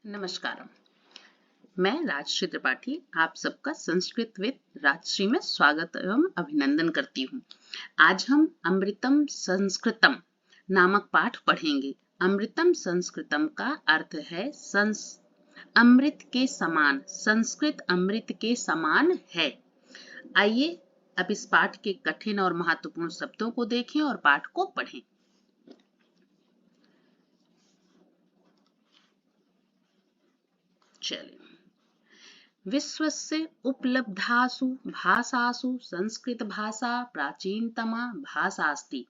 नमस्कार। मैं राजश्री त्रिपाठी आप सबका संस्कृत विद राजश्री में स्वागत एवं अभिनंदन करती हूँ। आज हम अमृतम संस्कृतम नामक पाठ पढ़ेंगे। अमृतम संस्कृतम का अर्थ है अमृत के समान। संस्कृत अमृत के समान है। आइए अब इस पाठ के कठिन और महत्वपूर्ण शब्दों को देखें और पाठ को पढ़ें। चलिए, विश्वस्य उपलब्धासु भाषासु संस्कृत भाषा प्राचीनतमा भाषास्ति।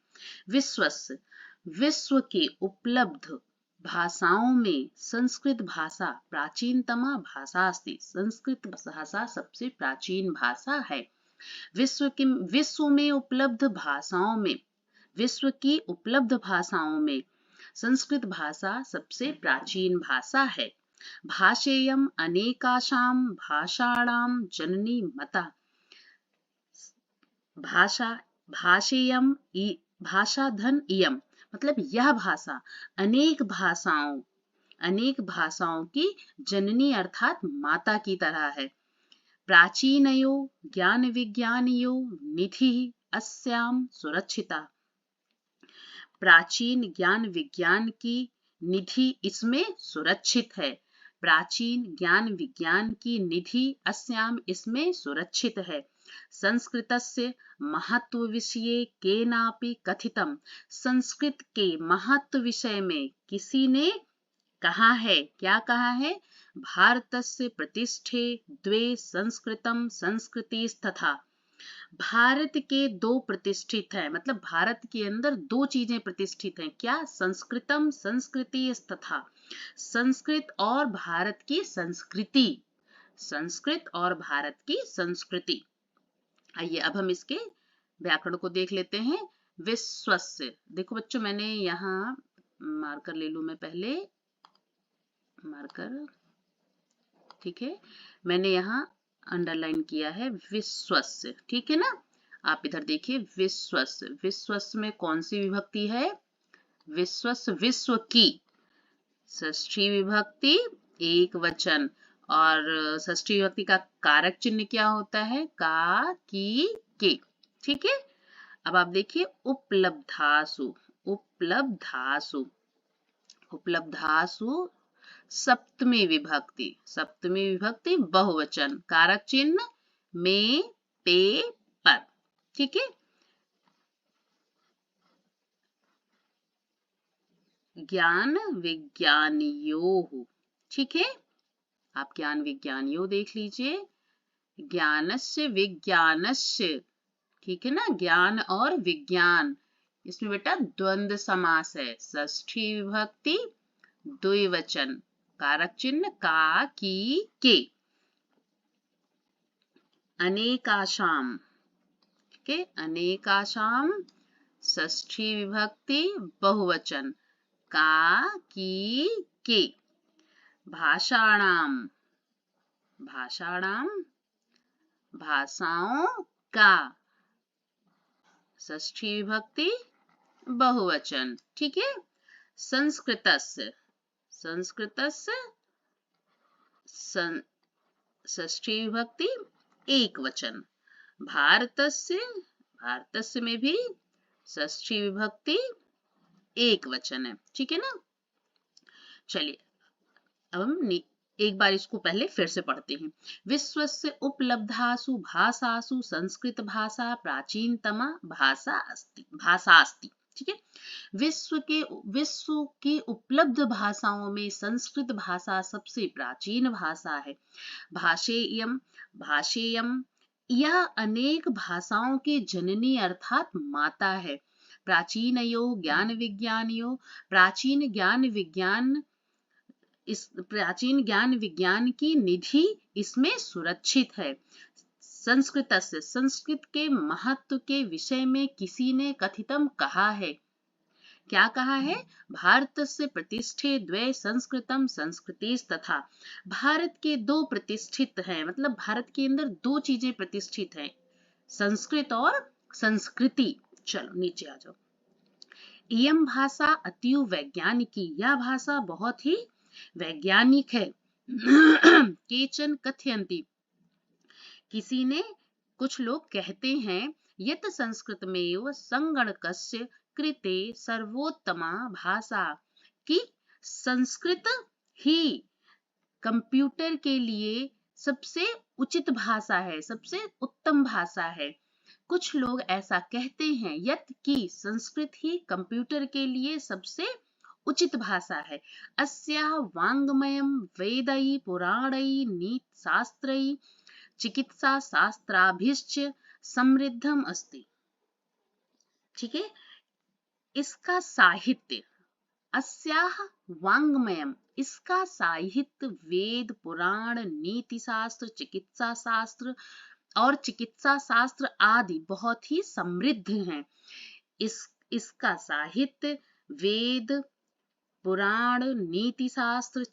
विश्व के उपलब्ध भाषाओं में संस्कृत भाषा प्राचीनतमा भाषास्ति। संस्कृत भाषा सबसे प्राचीन भाषा है। विश्व में उपलब्ध भाषाओं में विश्व की उपलब्ध भाषाओं में संस्कृत भाषा सबसे प्राचीन भाषा है। भाषेयम् अनेकाशां भाषाणां जननी मता। भाषेयम् भाषा धन इयम मतलब यह भाषा अनेक भाषाओं की जननी अर्थात माता की तरह है। प्राचीनयो ज्ञान विज्ञानयो निधि अस्याम सुरक्षिता। प्राचीन ज्ञान विज्ञान की निधि इसमें सुरक्षित है। प्राचीन ज्ञान विज्ञान की निधि अस्याम इसमें सुरक्षित है। संस्कृतस्य महत्व विषये केनापि कथितम। संस्कृत के महत्व विषय में किसी ने कहा है, क्या कहा है? भारतस्य प्रतिष्ठे द्वे संस्कृतम संस्कृतिस्तथा। भारत के दो प्रतिष्ठित है, मतलब भारत के अंदर दो चीजें प्रतिष्ठित हैं। क्या? संस्कृतम संस्कृति तथा। संस्कृत और भारत की संस्कृति। संस्कृत और भारत की संस्कृति। आइए अब हम इसके व्याकरण को देख लेते हैं। विश्वस्य, देखो बच्चों मैंने यहाँ मार्कर ले लूं, मैं पहले मार्कर, ठीक है, मैंने यहाँ अंडरलाइन किया है विश्वस्य, ठीक है ना। आप इधर देखिए, विश्वस्य, विश्वस्य में कौन सी विभक्ति है? विश्वस्य, विश्व की षष्ठी विभक्ति एक वचन, और षष्ठी विभक्ति का कारक चिन्ह क्या होता है? का, की, के, ठीक है। अब आप देखिए उपलब्धासु, उपलब्धासु, उपलब्धासु सप्तमी विभक्ति, सप्तमी विभक्ति बहुवचन, कारक चिन्ह में, पे, पर, ठीक है। ज्ञान विज्ञानियोः, ठीक है, आप ज्ञान विज्ञानियों देख लीजिए। ज्ञानस्य विज्ञानस्य, ठीक है ना, ज्ञान और विज्ञान, इसमें बेटा द्वंद्व समास है। षष्ठी विभक्ति द्विवचन, कारक चिन्ह का, की, के। अनेकाशाम, ठीक है, अनेकाशाम षष्ठी विभक्ति बहुवचन, का, की, के। भाषाणाम, भाषाणाम भाषाओं का षष्ठी विभक्ति बहुवचन, ठीक है। संस्कृतस्य, संस्कृतस्य षष्ठी विभक्ति एक वचन। भारतस्य, भारतस्य में भी षष्ठी विभक्ति एक वचन है, ठीक है ना। चलिए अब हम एक बार इसको पहले फिर से पढ़ते हैं। विश्वस्य उपलब्धासु भाषासु संस्कृत भाषा प्राचीनतमा भाषास्ति, ठीक है। विश्व की उपलब्ध भाषाओं में संस्कृत भाषा सबसे प्राचीन भाषा है। भाषेयम, भाषेयम यह अनेक भाषाओं की जननी अर्थात माता है। प्राचीनयो ज्ञान विज्ञानियो, प्राचीन ज्ञान विज्ञान, इस प्राचीन ज्ञान विज्ञान की निधि इसमें सुरक्षित है। संस्कृत से, संस्कृत के महत्व के विषय में किसी ने कथितम कहा है, क्या कहा है? भारत से प्रतिष्ठे द्वे संस्कृतम संस्कृतिस्तथा। भारत के दो प्रतिष्ठित हैं, मतलब भारत के अंदर दो चीजें प्रतिष्ठित हैं, संस्कृत और संस्कृति। चलो नीचे आ जाओ। इयम भाषा अतीव वैज्ञानिकी, यह भाषा बहुत ही वैज्ञानिक है। केचन कथयन्ति, किसी ने, कुछ लोग कहते हैं, यत संस्कृतमेव संगणकस्य कृते सर्वोत्तमा भाषा, कि संस्कृत ही कंप्यूटर के लिए सबसे उचित भाषा है, सबसे उत्तम भाषा है। कुछ लोग ऐसा कहते हैं, यत कि संस्कृत ही कंप्यूटर के लिए सबसे उचित भाषा है। अस्याः वाङ्मयं वेदैः पुराणैः नीतिशास्त्रैः चिकित्सा शास्त्राभिश्च समृद्धम अस्ति। ठीक है, इसका साहित्य, अस्याः वाङ्मयम्, इसका साहित्य वेद पुराण नीति शास्त्र चिकित्सा शास्त्र और चिकित्सा शास्त्र आदि बहुत ही समृद्ध हैं। इसका साहित्य वेद पुराण नीति शास्त्र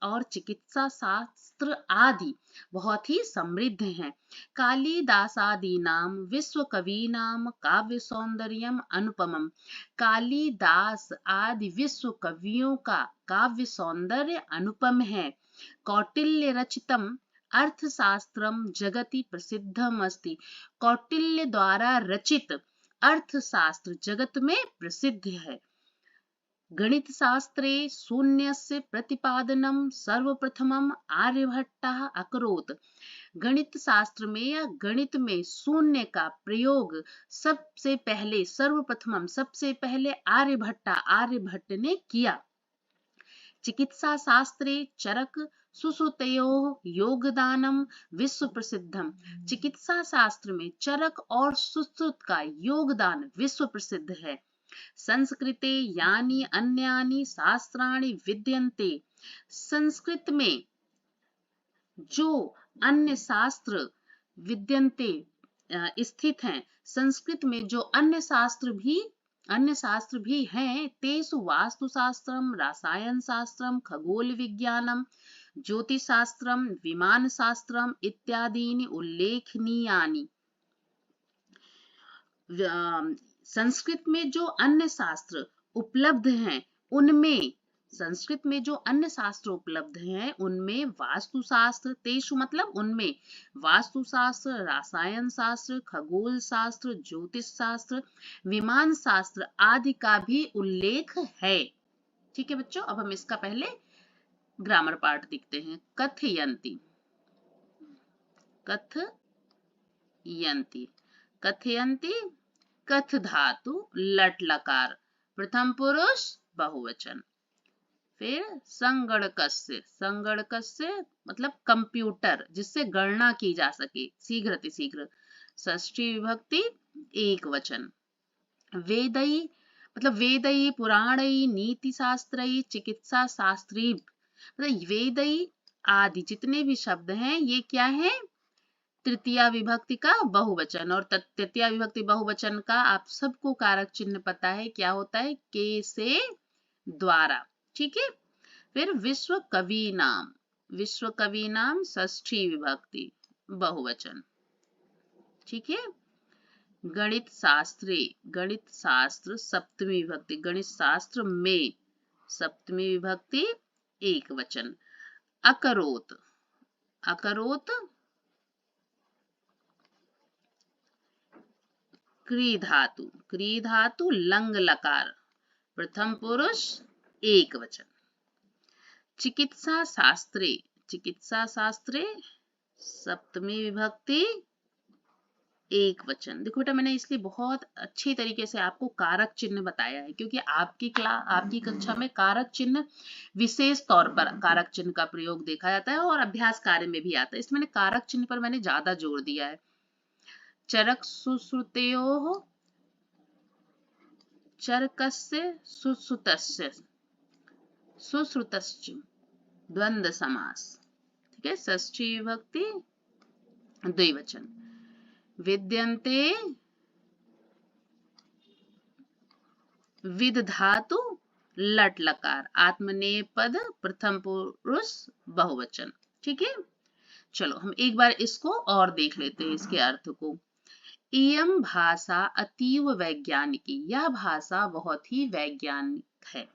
और चिकित्सा शास्त्र आदि बहुत ही समृद्ध हैं। कालिदासादीनां विश्वकवीनां काव्य सौंदर्यम अनुपमम, कालिदास आदि विश्व कवियों का काव्य सौंदर्य अनुपम है। कौटिल्य रचितम अर्थशास्त्रम जगति प्रसिद्धम अस्ति, कौटिल्य द्वारा रचित अर्थशास्त्र जगत में प्रसिद्ध है। गणित शास्त्रे शून्यस्य प्रतिपादनम सर्वप्रथमम आर्यभट्टः अकरोत्, गणित शास्त्र में या गणित में शून्य का प्रयोग सबसे पहले, सर्वप्रथमम सबसे पहले आर्यभट्ट ने किया। चिकित्सा शास्त्रे चरक सुश्रुतयोः योगदानम विश्व प्रसिद्धम, चिकित्सा शास्त्र में चरक और सुश्रुत का योगदान विश्व प्रसिद्ध है। संस्कृते यानि अन्यानि शास्त्राणि विद्यन्ते, संस्कृत में जो अन्य शास्त्र विद्यन्ते स्थित हैं, संस्कृत में जो अन्य शास्त्र भी हैं, तेषु वास्तुशास्त्रम रसायन शास्त्रम खगोल विज्ञानम ज्योतिष शास्त्रम विमान शास्त्रम इत्यादीनि उल्लेखनीयानि। संस्कृत में जो अन्य शास्त्र उपलब्ध हैं, उनमें संस्कृत में जो अन्य शास्त्र उपलब्ध हैं, उनमें वास्तुशास्त्र, तेषु मतलब उनमें वास्तुशास्त्र, रसायन शास्त्र, खगोल शास्त्र, ज्योतिष शास्त्र, विमान शास्त्र आदि का भी उल्लेख है। ठीक है बच्चों, अब हम इसका पहले ग्रामर पार्ट देखते हैं। कथयन्ति, कथयन्ति, कथयन्ति कथ धातु लट लकार प्रथम पुरुष बहुवचन। फिर संगणकस्य, संगणकस्य मतलब कंप्यूटर जिससे गणना की जा सके शीघ्र, षष्ठी विभक्ति एक वचन। वेदई मतलब वेदई पुराणई नीति शास्त्रई चिकित्सा शास्त्री, मतलब वेदई आदि जितने भी शब्द हैं ये क्या है, तृतीया विभक्ति का बहुवचन। और तृतीया विभक्ति बहुवचन का आप सबको कारक चिन्ह पता है, क्या होता है, के से द्वारा। ठीक है, फिर विश्व कवि नाम, विश्व कवि नाम षष्ठी विभक्ति बहुवचन। ठीक है, गणित शास्त्रे, गणित शास्त्र सप्तमी विभक्ति, गणित शास्त्र में सप्तमी विभक्ति एक वचन। अकरोत, अकरोत क्री धातु, क्री धातु लंग लकार प्रथम पुरुष एक वचन। चिकित्सा शास्त्रे, चिकित्सा शास्त्रे सप्तमी विभक्ति एक वचन। देखो बेटा, मैंने इसलिए बहुत अच्छी तरीके से आपको कारक चिन्ह बताया है, क्योंकि आपकी कक्षा में कारक चिन्ह विशेष तौर पर कारक चिन्ह का प्रयोग देखा जाता है और अभ्यास कार्य में भी आता है। इसमें कारक चिन्ह पर मैंने ज्यादा जोर दिया है। चरक सुश्रुतयोः, चरकस्य सुश्रुतस्य, सुश्रुतश्च द्वंद्व समास। ठीक है, षष्ठी विभक्ति द्विवचन। विद्यन्ते विद धातु लट लकार आत्मनेपद प्रथम पुरुष बहुवचन। ठीक है, चलो हम एक बार इसको और देख लेते हैं, इसके अर्थ को। इयं भाषा अतीव वैज्ञानिकी, यह भाषा बहुत ही वैज्ञानिक है।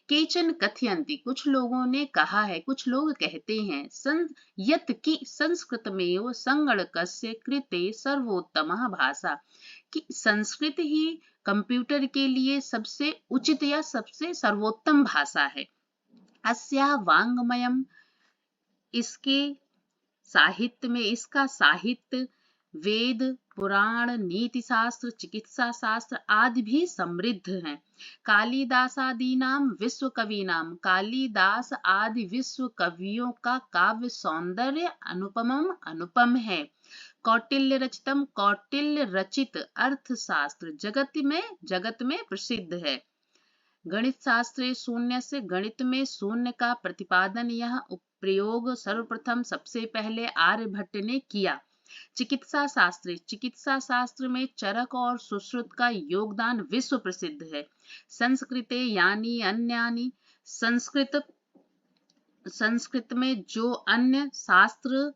केचन कथयन्ति, कुछ लोगों ने कहा है, कुछ लोग कहते हैं, यत् कि संस्कृतमेव संगणकस्य कृते सर्वोत्तमः भाषा, कि संस्कृत ही कंप्यूटर के लिए सबसे उचित या सबसे सर्वोत्तम भाषा है। अस्या वाङ्मयम्, इसके साहित्य में, इसका साहित्य वेद, पुराण, नीति शास्त्र, चिकित्सा शास्त्र आदि भी समृद्ध हैं। कालिदासादीनाम विश्व कवीनाम, कालिदास आदि विश्व कवियों का काव्य सौंदर्य अनुपमम अनुपम है। कौटिल्य रचितम, कौटिल्य रचित अर्थशास्त्र जगत में प्रसिद्ध है। गणित शास्त्रे शून्य से, गणित में शून्य का प्रतिपादन, यह प्रयोग सर्वप्रथम सबसे पहले आर्यभट्ट ने किया। चिकित्सा शास्त्र में चरक और सुश्रुत का योगदान विश्व प्रसिद्ध है। संस्कृते यानी अन्यानि, संस्कृत में जो अन्य शास्त्र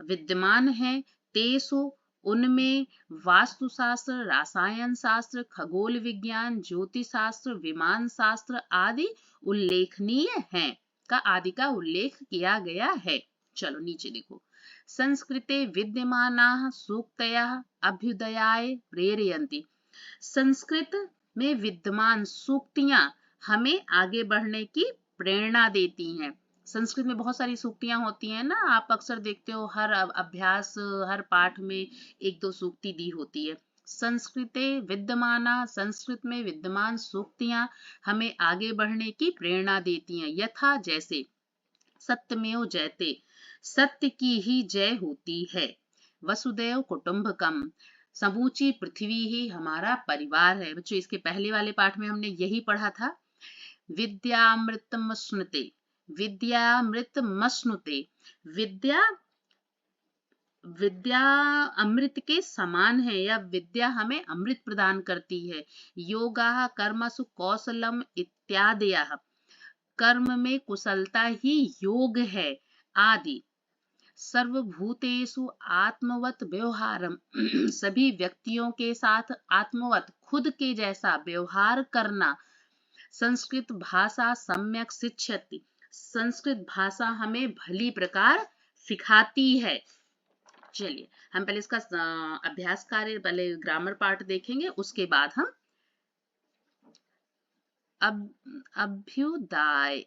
विद्यमान है, तेसु उनमें वास्तुशास्त्र, रसायन शास्त्र, खगोल विज्ञान, ज्योतिष शास्त्र, विमान शास्त्र आदि उल्लेखनीय हैं, आदि का उल्लेख किया गया है। चलो नीचे देखो, संस्कृते विद्यमानाः सूक्तयः अभ्युदयाय प्रेरयन्ति, संस्कृत में विद्यमान सूक्तियां हमें आगे बढ़ने की प्रेरणा देती हैं। संस्कृत में बहुत सारी सूक्तियां होती हैं ना, आप अक्सर देखते हो हर अभ्यास, हर पाठ में एक दो सूक्ति दी होती है। संस्कृते विद्यमाना, संस्कृत में विद्यमान सूक्तियां हमें आगे बढ़ने की प्रेरणा देती हैं। यथा जैसे, सत्यमेव जयते, सत्य की ही जय होती है। वसुदैव कुटुंबकम, समूची पृथ्वी ही हमारा परिवार है। बच्चों इसके पहले वाले पाठ में हमने यही पढ़ा था। विद्यामृतमश्नुते, विद्यामृतमश्नुते, विद्या अमृत के समान है, या विद्या हमें अमृत प्रदान करती है। योगाः कर्मसु कौशलम इत्यादयः, कर्म में कुशलता ही योग है आदि। सर्वभूतेषु आत्मवत व्यवहारम, सभी व्यक्तियों के साथ आत्मवत खुद के जैसा व्यवहार करना। संस्कृत भाषा सम्यक शिक्षति, संस्कृत भाषा हमें भली प्रकार सिखाती है। चलिए हम पहले इसका अभ्यास कार्य, पहले ग्रामर पार्ट देखेंगे, उसके बाद हम अभ्युदयाय,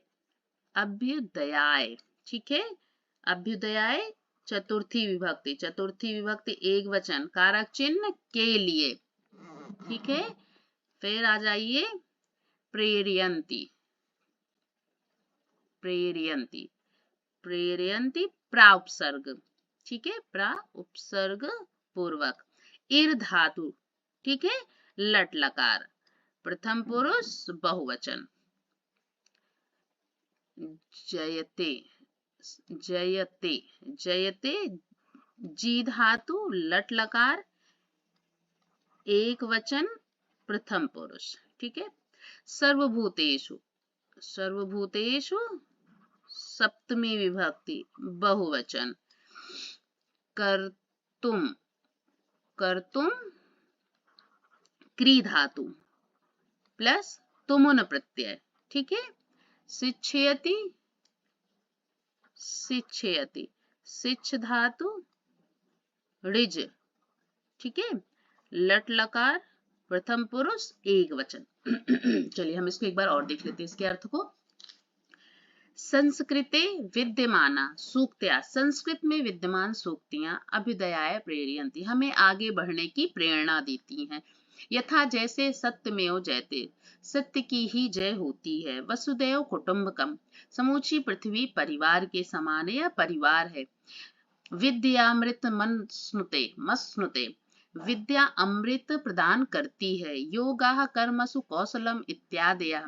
ठीक है, अभ्युदयाय चतुर्थी विभक्ति एक वचन, कारक चिन्ह के लिए, ठीक है। फिर आ जाइए प्रेरयन्ति, प्राउपसर्ग, ठीक है, प्राउपसर्ग पूर्वक। इर धातु, ठीक है, लट लकार, प्रथम पुरुष बहुवचन। जयते, जी धातु लट लकार, एक वचन, प्रथम पुरुष, ठीक है। सर्वभूतेषु, सप्तमी विभक्ति बहुवचन। कर्तुम, क्री धातु प्लस तुमुन प्रत्यय, ठीक है। शिक्षयति, शिक्ष धातु ऋज, ठीक है, लट लकार, प्रथम पुरुष एक वचन। चलिए हम इसको एक बार और देख लेते हैं, इसके अर्थ को। संस्कृते विद्यमाना सूक्त्या, संस्कृत में विद्यमान सूक्तियां अभ्युदयाय प्रेरयन्ति, हमें आगे बढ़ने की प्रेरणा देती हैं। यथा जैसे, सत्यमेव जयते, सत्य की ही जय होती है। वसुदैव कुटुंबकम, समूची पृथ्वी परिवार के समान या परिवार है। विद्यामृत मस्नुते, विद्या अमृत प्रदान करती है। योगाः कर्मसु कौशलम इत्यादयः,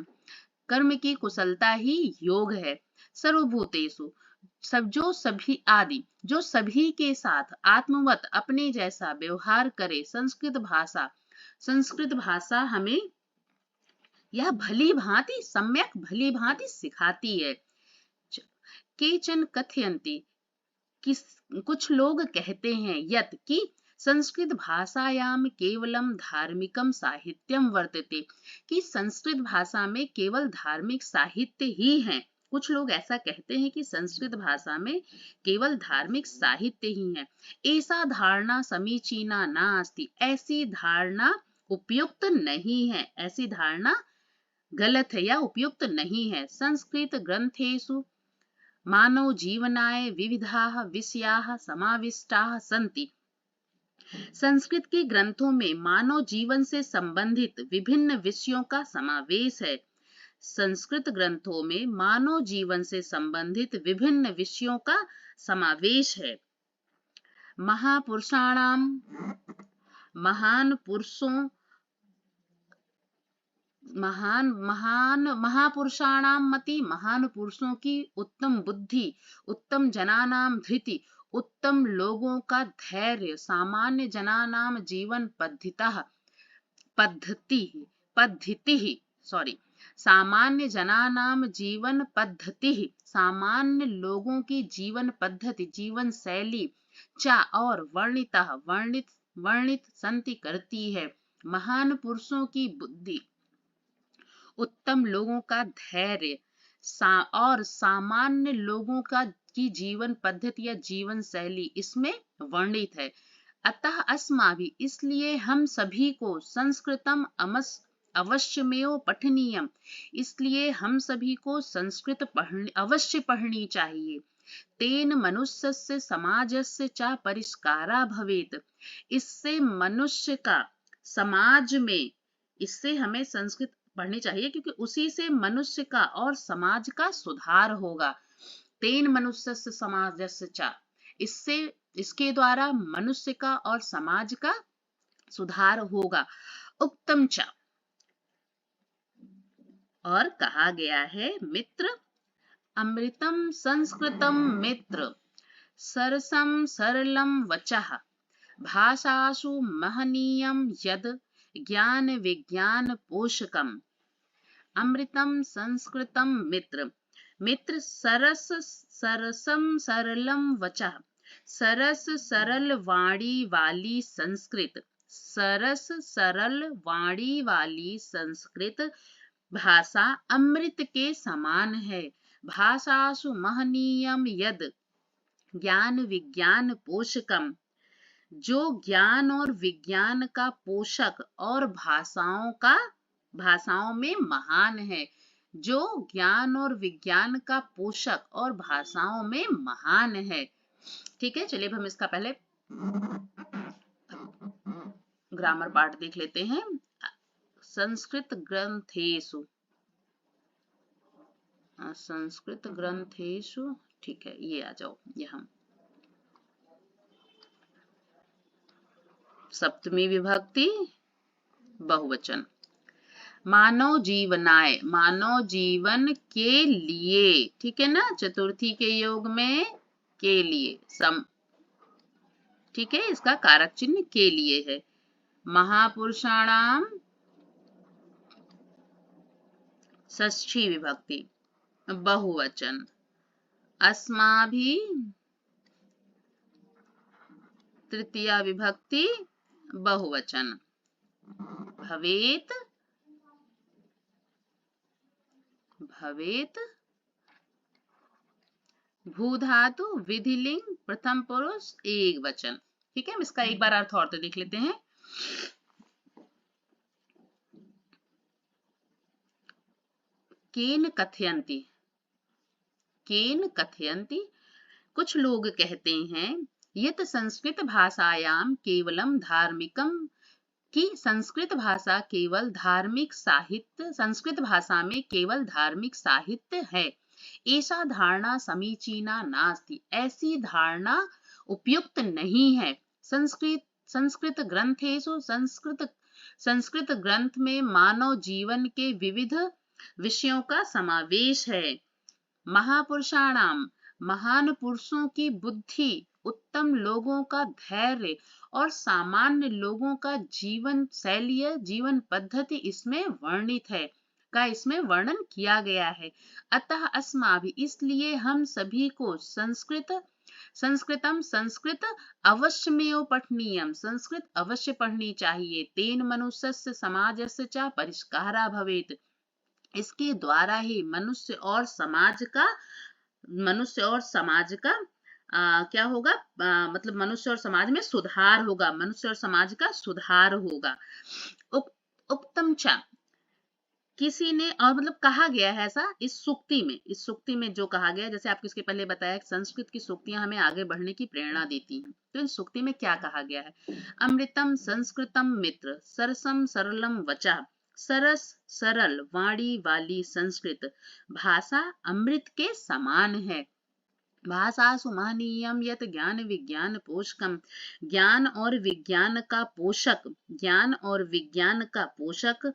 कर्म की कुशलता ही योग है। सर्वभूतेषु, जो सभी आदि, जो सभी के साथ आत्मवत अपने जैसा व्यवहार करे। संस्कृत भाषा हमें यह भली भांति, सम्यक भली भांति सिखाती है। केचन कथयन्ति, कुछ लोग कहते हैं, यत् कि संस्कृत भाषायाम केवलम धार्मिकम साहित्यम वर्तते, कि संस्कृत भाषा में केवल धार्मिक साहित्य ही है। कुछ लोग ऐसा कहते हैं कि संस्कृत भाषा में केवल धार्मिक साहित्य ही है। ऐसा धारणा समीचीना नास्ति, ऐसी धारणा उपयुक्त नहीं है, ऐसी धारणा गलत है या उपयुक्त नहीं है। संस्कृत ग्रंथेषु मानव जीवनाय विविधाः विषयाः समाविष्टाः सन्ति। संस्कृत के ग्रंथों में मानव जीवन से संबंधित विभिन्न विषयों का समावेश है। संस्कृत ग्रंथों में मानव जीवन से संबंधित विभिन्न विषयों का समावेश है। महापुरुषाणाम, महान पुरुषों, महापुरुषाणाम मति, महान पुरुषों की उत्तम बुद्धि, उत्तम जनानाम धृति, उत्तम लोगों का धैर्य, सामान्य जनानाम जीवन सामान्य जनानाम जीवन पद्धति, सामान्य लोगों की जीवन पद्धति, जीवन शैली, चा और वर्णित संति करती है। महान पुरुषों की बुद्धि, उत्तम लोगों का धैर्य और सामान्य लोगों की जीवन पद्धति या जीवन शैली इसमें वर्णित है। अतः अस्माभिः, इसलिए हम सभी को संस्कृतम अवश्यमेव पठनीयम, इसलिए हम सभी को संस्कृत अवश्य पढ़नी चाहिए। तेन मनुष्यस्य समाजस्य च परिष्कारा भवेत्, इससे मनुष्य का समाज में, इससे हमें संस्कृत पढ़नी चाहिए क्योंकि उसी से मनुष्य का और समाज का सुधार होगा। तेन मनुष्यस्य समाजस्य च, इससे, इसके द्वारा मनुष्य का और समाज का सुधार होगा। उक्तम च, और कहा गया है, मित्र अमृतम संस्कृतम मित्र, सरसम सरलम वचः, भाषासु महनीयम यद ज्ञान विज्ञान पोषकम। अमृतम संस्कृतम मित्र, मित्र सरसम सरलम वचः, सरस सरल वाणी वाली संस्कृत, सरस सरल वाणी वाली संस्कृत भाषा अमृत के समान है। भाषासु महनीयम यद ज्ञान विज्ञान पोषकम, जो ज्ञान और विज्ञान का पोषक और भाषाओं में महान है, जो ज्ञान और विज्ञान का पोषक और भाषाओं में महान है। ठीक है, चलिए हम इसका पहले ग्रामर पार्ट देख लेते हैं। संस्कृत ग्रंथेषु, संस्कृत ग्रंथेषु, ठीक है, ये आ जाओ, ये हम सप्तमी विभक्ति बहुवचन। मानव जीवनाय, मानव जीवन के लिए, ठीक है ना, चतुर्थी के योग में के लिए सम, ठीक है, इसका कारक चिन्ह के लिए है। महापुरुषाणाम षष्ठी विभक्ति बहुवचन। अस्माभिः तृतीया विभक्ति बहुवचन। भवेत, भवेत भूधातु विधिलिंग प्रथम पुरुष एक वचन। ठीक है, हम इसका एक बार अर्थ और तो देख लेते हैं। केन कथयन्ति, केन कथयन्ति, कुछ लोग कहते हैं, यत संस्कृत भाषायाम केवलम धार्मिकम, कि संस्कृत भाषा केवल धार्मिक साहित्य, संस्कृत भाषा में केवल धार्मिक साहित्य है। ऐसा धारणा समीचीना नास्ति, ऐसी धारणा उपयुक्त नहीं है। संस्कृत ग्रंथेषु, संस्कृत ग्रंथ में मानव जीवन के विविध विषयों का समावेश है। महापुरुषाणाम, महान पुरुषों की बुद्धि, उत्तम लोगों का धैर्य और सामान्य लोगों का जीवन शैली, जीवन पद्धति इसमें वर्णित है, का इसमें वर्णन किया गया है। अतः अस्माभिः, इसलिए हम सभी को संस्कृत संस्कृतम, संस्कृत अवश्यमेव पठनीयम, संस्कृत अवश्य पढ़नी चाहिए। तेन मनुष्यस्य समाजस्य च परिष्कारः भवेत्, इसके द्वारा ही मनुष्य और समाज का क्या होगा, मतलब मनुष्य और समाज में सुधार होगा, मनुष्य और समाज का सुधार होगा। उक्तम च, किसी ने, और मतलब कहा गया है ऐसा इस सूक्ति में जो कहा गया, जैसे आपको इसके पहले बताया संस्कृत की सूक्तियां हमें आगे बढ़ने की प्रेरणा देती हैं, तो इन सूक्ति में क्या कहा गया है। अमृतम संस्कृतम मित्र, सरसम सरलम वचा, सरस सरल वाणी वाली संस्कृत, भाषा अमृत के समान है। भाषा सुमहनीयम यत ज्ञान विज्ञान पोषकम, ज्ञान और विज्ञान का पोषक, ज्ञान और विज्ञान का पोषक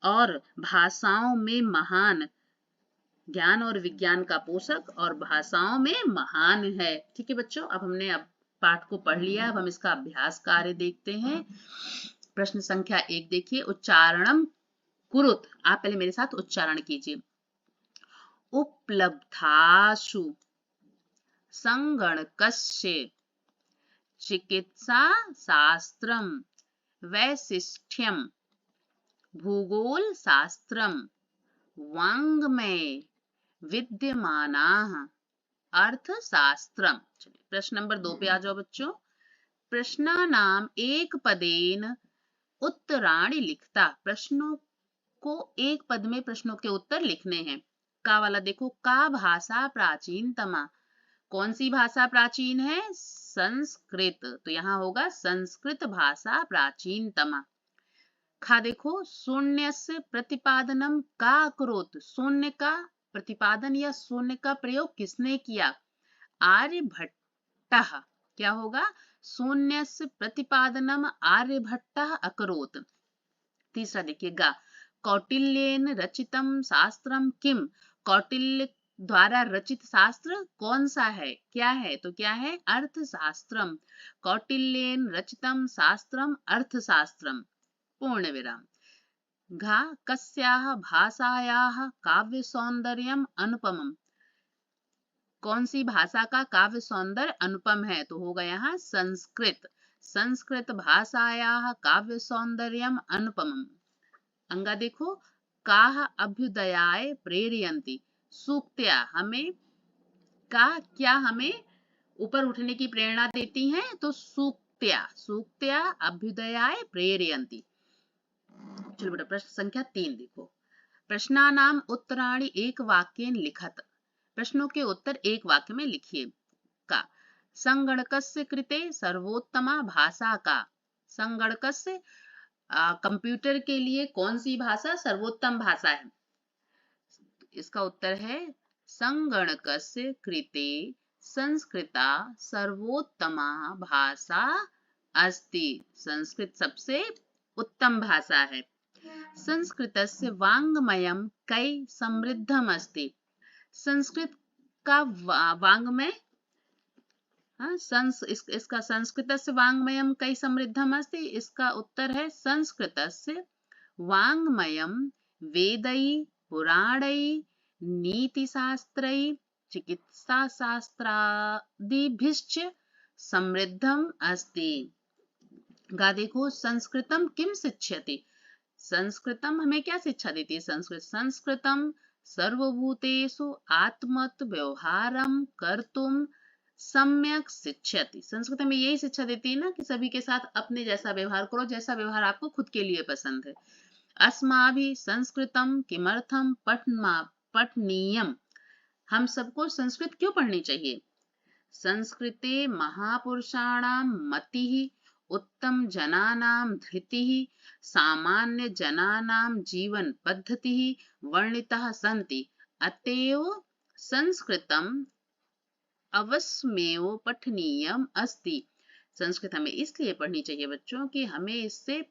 और भाषाओं में महान, ज्ञान और विज्ञान का पोषक और भाषाओं में महान है। ठीक है बच्चों, अब हमने पाठ को पढ़ लिया, अब हम इसका अभ्यास कार्य देखते हैं। प्रश्न संख्या 1 देखिए, उच्चारणम कुरुत, आप पहले मेरे साथ उच्चारण कीजिए। उपलब्धासु संगणकस्य चिकित्सा शास्त्रम वैशिष्ट्यम भूगोल शास्त्रम वाङ्मये विद्यमानाः अर्थशास्त्रम। चलिए प्रश्न नंबर 2 पे आ जाओ बच्चों। प्रश्नानाम एक पदेन उत्तराणि लिखता, प्रश्नों को एक पद में प्रश्नों के उत्तर लिखने हैं। का वाला देखो, का भाषा प्राचीनतमा, कौन सी भाषा प्राचीन है, संस्कृत, तो यहाँ होगा संस्कृत भाषा प्राचीनतमा। खा देखो, शून्य से प्रतिपादनम का अकरोत, शून्य का प्रतिपादन या शून्य का प्रयोग किसने किया, आर्यभट्टः, क्या होगा, शून्य से प्रतिपादनम आर्यभट्टः अकरोत। तीसरा देखिएगा, कौटिल्येन रचितम शास्त्रम किम, कौटिल्य द्वारा रचित शास्त्र कौन सा है, क्या है, तो क्या है, अर्थशास्त्रम, कौटिल्येन रचितम शास्त्रम अर्थशास्त्रम, पूर्ण विराम। घा, कस्याः भाषायाः काव्य सौंदर्यम अनुपमम, कौन सी भाषा का काव्य सौंदर्य अनुपम है, तो होगा यहाँ संस्कृत, संस्कृत भाषायाः काव्य सौंदर्यम अनुपमम। अंगा देखो, काह अभ्युदयाय प्रेरयन्ति, सूक्त्या हमें, का क्या हमें ऊपर उठने की प्रेरणा देती हैं, तो सूक्त्या, सूक्त्या अभ्युदयाय प्रेरयन्ति। चलो बेटा प्रश्न संख्या 3 देखो, प्रश्नानाम उत्तराणि एक वाक्येन लिखत, प्रश्नों के उत्तर एक वाक्य में लिखिए। का, संगणकस्य कृते सर्वोत्तमा भाषा का, संगणकस्य कंप्यूटर के लिए कौन सी भाषा सर्वोत्तम भाषा है, इसका उत्तर है संगणकस्य कृते संस्कृता सर्वोत्तमा भाषा अस्ति, संस्कृत सबसे उत्तम भाषा है। संस्कृतस्य वाङ्मयं कै समृद्धम अस्ति, संस्कृत का वाङ्मय, इसका संस्कृतस्य वाङ्मयं कै समृद्धम अस्ति, इसका उत्तर है संस्कृतस्य वाङ्मयं वेदै पुराणै नीतिशास्त्रै चिकित्साशास्त्रादिभिश्च समृद्धम अस्ति। गा देखो, संस्कृतम किम शिक्षयति, संस्कृतम हमें क्या शिक्षा देती है, संस्कृतम सर्वभूतेषु आत्मत व्यवहारम कर्तुम सम्यक शिक्षयति, संस्कृत में यही शिक्षा देती है ना कि सभी के साथ अपने जैसा व्यवहार करो, जैसा व्यवहार आपको खुद के लिए पसंद है। अस्माभि संस्कृतम किमर्थम पठनीयम, हम सबको संस्कृत क्यों पढ़नी चाहिए, संस्कृते महापुरुषाणाम मतिः उत्तम जनानां धृतिः सामान्य जनानां जीवन पद्धतिः वर्णिताः सन्ति, अतएव संस्कृतम अवश्यमेव पठनीयम अस्ति, संस्कृत हमें इसलिए पढ़नी चाहिए बच्चों कि हमें इससे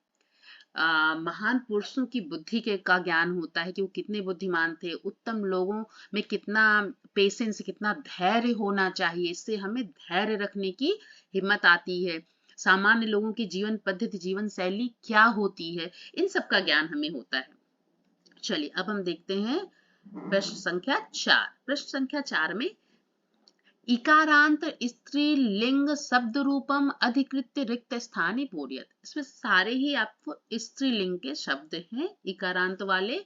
महान पुरुषों की बुद्धि का ज्ञान होता है कि वो कितने बुद्धिमान थे, उत्तम लोगों में कितना पेशेंस, कितना धैर्य होना चाहिए, इससे हमें धैर्य रखने की हिम्मत आती है, सामान्य लोगों की जीवन पद्धति, जीवन शैली क्या होती है, इन सब का ज्ञान हमें होता है। चलिए अब हम देखते हैं प्रश्न संख्या 4। प्रश्न संख्या 4 में इकारांत स्त्रीलिंग शब्द रूपम अधिकृत्य रिक्त स्थानी पूर्यत। इसमें सारे ही आपको स्त्रीलिंग के शब्द हैं इकारांत वाले,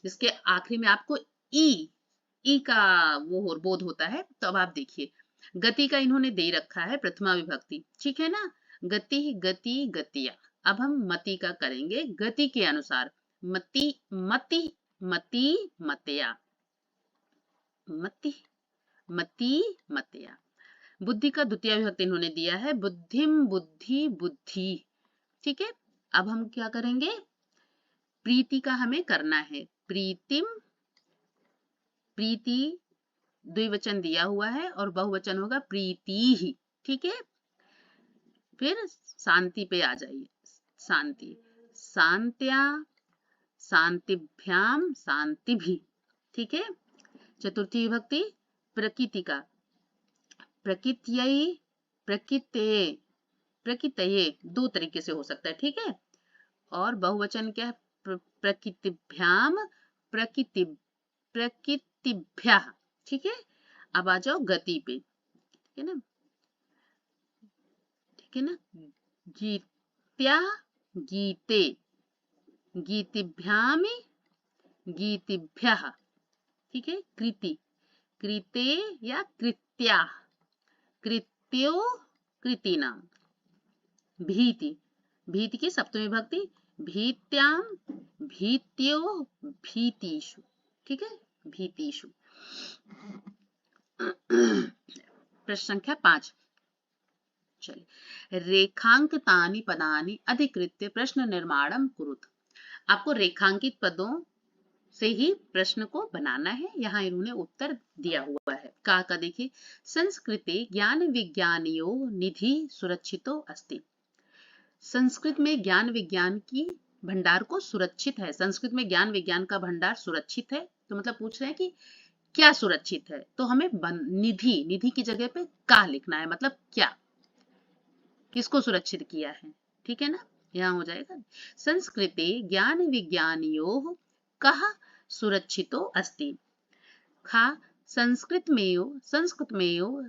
जिसके आखिरी में आपको ई का वो बोध होता है। तो अब आप देखिए, गति का इन्होंने दे रखा है प्रथमा विभक्ति, ठीक है ना, गति गति गतिया। अब हम मति का करेंगे गति के अनुसार, मति मति मति मतया, मति मति मतया। बुद्धि का द्वितीय विभक्ति इन्होंने दिया है बुद्धिम बुद्धि बुद्धि, ठीक है। अब हम क्या करेंगे, प्रीति का हमें करना है, प्रीतिम, प्रीति द्विवचन दिया हुआ है और बहुवचन होगा प्रीति ही, ठीक है। फिर शांति पे आ जाइए, शांति, शांत्या, शांतिभ्याम, शांति भी, ठीक है। चतुर्थी विभक्ति प्रकृति का, प्रकृत्यई, प्रकृत्ये, प्रकृतये, दो तरीके से हो सकता है, ठीक है। और बहुवचन क्या है, प्रकृतिभ्याम, प्रकृति, प्रकृतिभ्यः, ठीक है। अब आ जाओ गति पे, ठीक है ना, ठीक है ना, गीत्या, गीते, गीतिभ्याम, गीतिभ्यः, ठीक है। कृति, कृते या कृत्या, कृत्यो, कृतिनाम। भीति, भीति की सप्तमी विभक्ति भीत्याम, भीत्यो, भीतिषु, ठीक है, भीतिषु। प्रश्न संख्या 5, चलिए, रेखांकितानि पदानि अधिकृत्य प्रश्न निर्माणम कुरुत। आपको रेखांकित पदों से ही प्रश्न को बनाना है। यहाँ इन्होंने उत्तर दिया हुआ है। का देखिए, संस्कृते ज्ञान विज्ञानियो निधि सुरक्षितो अस्ति। संस्कृत में ज्ञान विज्ञान की भंडार को सुरक्षित है, संस्कृत में ज्ञान विज्ञान का भंडार सुरक्षित है। तो मतलब पूछ रहे हैं कि क्या सुरक्षित है, तो हमें निधि, निधि की जगह पे का लिखना है, मतलब क्या, किसको सुरक्षित किया है, ठीक है ना। यहाँ हो जाएगा संस्कृते ज्ञान विज्ञानियोः कः सुरक्षितो अस्ति। खा संस्कृतमेव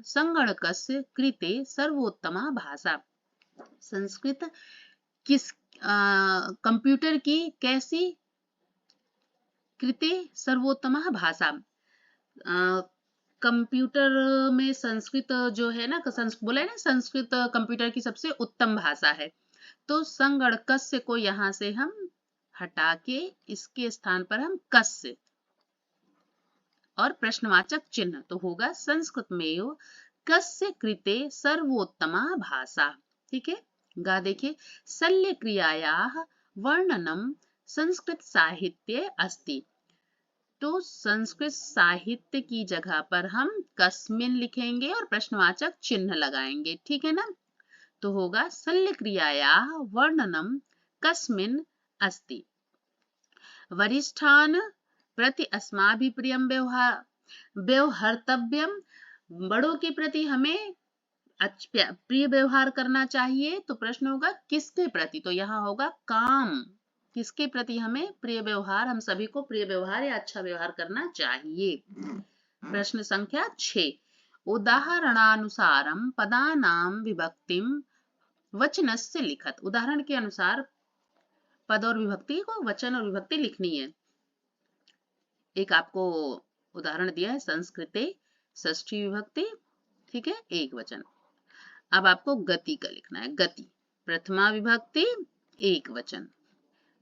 संगणकस्य कृते सर्वोत्तमा भाषा। संस्कृत किस कंप्यूटर की कैसी, कृते सर्वोत्तमा भाषा, कंप्यूटर में संस्कृत जो है ना, बोला है ना, संस्कृत कंप्यूटर की सबसे उत्तम भाषा है। तो संगणकस्य को यहाँ से हम हटा के इसके स्थान पर हम कस्य और प्रश्नवाचक चिन्ह, तो होगा संस्कृत में कस्य कृते सर्वोत्तमा भाषा, ठीक है। गा देखिए, शल्य क्रियायाः वर्णनम संस्कृत साहित्ये अस्ति। तो संस्कृत साहित्य की जगह पर हम कस्मिन लिखेंगे और प्रश्नवाचक चिन्ह लगाएंगे, ठीक है ना। तो होगा शल्य क्रियायाः वर्णनम कस्मिन अस्ति। वरिष्ठान प्रति अस्माभिः प्रियं व्यवहर्तव्यम। बड़ों के प्रति हमें प्रिय व्यवहार करना चाहिए। तो प्रश्न होगा किसके प्रति, तो यहाँ होगा काम, किसके प्रति हमें प्रिय व्यवहार, हम सभी को प्रिय व्यवहार या अच्छा व्यवहार करना चाहिए। प्रश्न संख्या 6, उदाहरणानुसारम पदानां विभक्तिम वचनस्य लिखत। उदाहरण के अनुसार पद और विभक्ति को, वचन और विभक्ति लिखनी है। एक आपको उदाहरण दिया है, संस्कृते षष्ठी विभक्ति, ठीक है, एक वचन। अब आपको गति का लिखना है, गति प्रथमा विभक्ति एक वचन,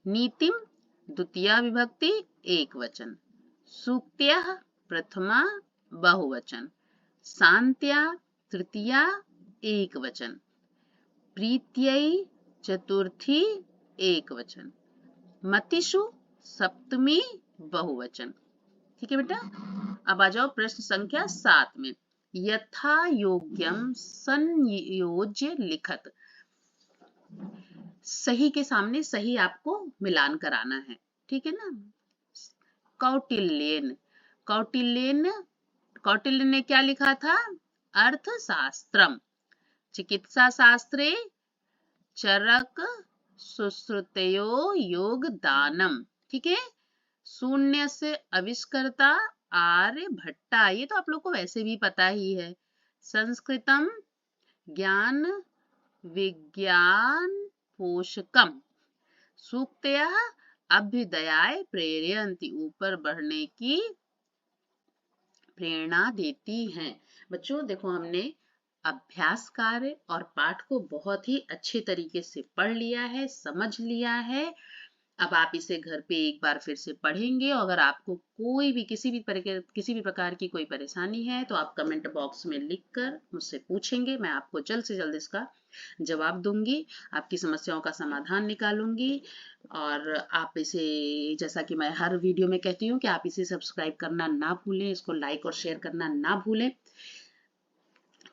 नीतिम द्वितीया विभक्ति एक वचन, सूक्त्या प्रथमा बहुवचन, शांत्या तृतीया एक वचन, प्रीत्यै चतुर्थी एक वचन, मतिषु सप्तमी बहुवचन, ठीक है बेटा। अब आ जाओ प्रश्न संख्या 7 में, यथा योग्यम संयोज्य लिखत। सही के सामने सही आपको मिलान कराना है, ठीक है ना। कौटिल्यन, कौटिल्य ने क्या लिखा था, अर्थशास्त्रम, चिकित्सा शास्त्रे चरक सुश्रुतयो योगदानम, ठीक है। शून्य से आविष्कर्ता आर्यभट्टा, ये तो आप लोग को वैसे भी पता ही है। संस्कृतम ज्ञान विज्ञान पोषकम सूक्तया अभ्युदयाय प्रेरयन्ति, ऊपर बढ़ने की प्रेरणा देती हैं। बच्चों देखो, हमने अभ्यास कार्य और पाठ को बहुत ही अच्छे तरीके से पढ़ लिया है, समझ लिया है। अब आप इसे घर पे एक बार फिर से पढ़ेंगे। अगर आपको कोई भी किसी भी प्रकार की कोई परेशानी है तो आप कमेंट बॉक्स में लिखकर मुझसे पूछेंगे। मैं आपको जल्द से जल्द इसका जवाब दूंगी, आपकी समस्याओं का समाधान निकालूंगी। और आप इसे, जैसा कि मैं हर वीडियो में कहती हूँ, कि आप इसे सब्सक्राइब करना ना भूलें, इसको लाइक और शेयर करना ना भूलें,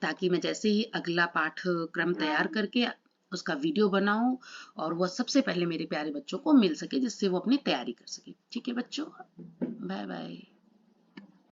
ताकि मैं जैसे ही अगला पाठ्यक्रम तैयार करके उसका वीडियो बनाऊं और वह सबसे पहले मेरे प्यारे बच्चों को मिल सके, जिससे वो अपनी तैयारी कर सके। ठीक है बच्चों, बाय बाय।